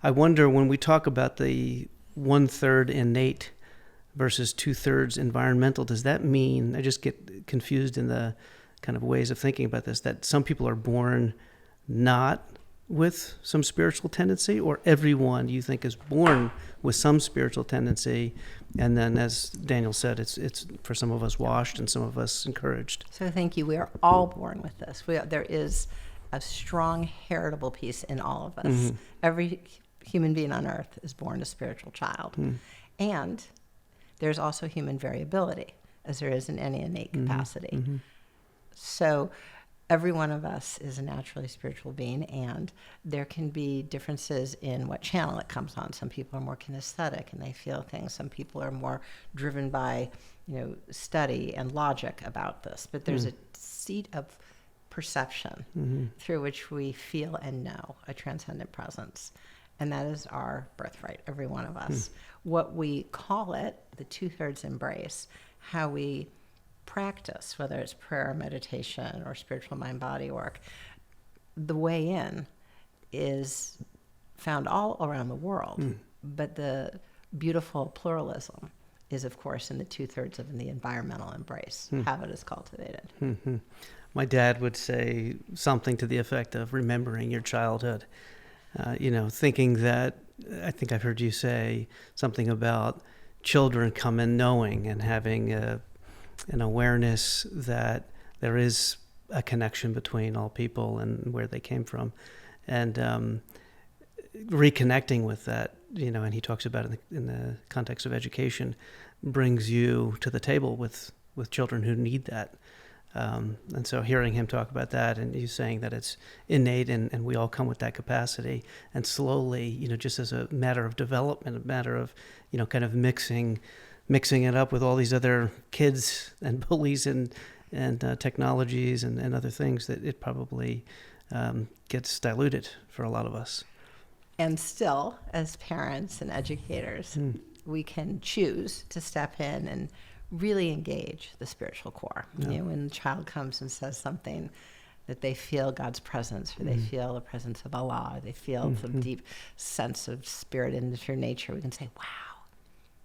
I wonder when we talk about the 1/3 innate versus 2/3 environmental, does that mean, I just get confused in the kind of ways of thinking about this, that some people are born not with some spiritual tendency, or everyone you think is born with some spiritual tendency, and then, as Daniel said, it's for some of us washed and some of us encouraged? So thank you. We are all born with this. There is a strong heritable piece in all of us. Mm-hmm. Every human being on earth is born a spiritual child. And there's also human variability, as there is in any innate capacity. Mm-hmm. So every one of us is a naturally spiritual being, and there can be differences in what channel it comes on. Some people are more kinesthetic and they feel things. Some people are more driven by, study and logic about this. But there's a seat of perception through which we feel and know a transcendent presence. And that is our birthright, every one of us. What we call it, the 2/3 embrace, how we practice, whether it's prayer, meditation, or spiritual mind-body work, the way in is found all around the world. But the beautiful pluralism is, of course, in the 2/3 of the environmental embrace, how it is cultivated. My dad would say something to the effect of remembering your childhood, thinking that, I think I've heard you say something about children come in knowing and having an awareness that there is a connection between all people and where they came from, and reconnecting with that, and he talks about it in the context of education, brings you to the table with children who need that. And so hearing him talk about that, and you saying that it's innate and we all come with that capacity, and slowly, just as a matter of development, a matter of, kind of mixing it up with all these other kids and bullies and technologies and other things, that it probably gets diluted for a lot of us. And still, as parents and educators, we can choose to step in and really engage the spiritual core. Yeah. When the child comes and says something that they feel God's presence, or they feel the presence of Allah, or they feel some deep sense of spirit into nature, we can say, wow,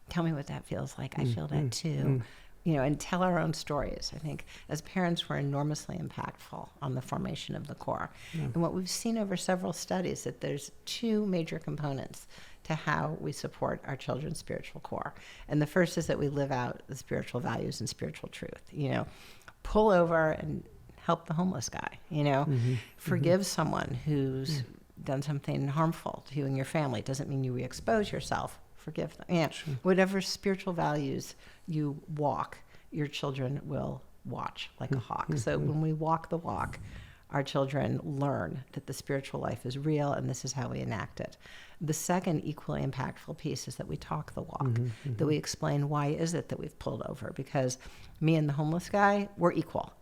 tell me what that feels like. I feel that too. And tell our own stories. I think as parents, we're enormously impactful on the formation of the core. And what we've seen over several studies, that there's two major components to how we support our children's spiritual core. And the first is that we live out the spiritual values and spiritual truth. Pull over and help the homeless guy, forgive someone who's done something harmful to you and your family. It doesn't mean you re-expose yourself. Forgive them. Sure. Whatever spiritual values you walk, your children will watch like a hawk. So when we walk the walk, our children learn that the spiritual life is real, and this is how we enact it. The second equally impactful piece is that we talk the walk, that we explain why is it that we've pulled over, because me and the homeless guy, we're equal,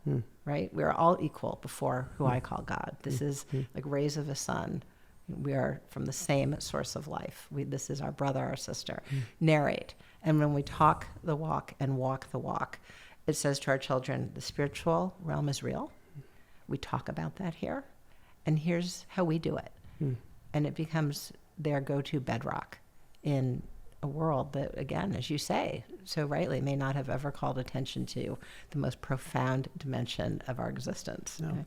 right? We're all equal before who I call God. This is like rays of a sun. We are from the same source of life. This is our brother, our sister. Narrate. And when we talk the walk and walk the walk, it says to our children, the spiritual realm is real. We talk about that here, and here's how we do it. And it becomes their go-to bedrock in a world that, again, as you say so rightly, may not have ever called attention to the most profound dimension of our existence. No. Right?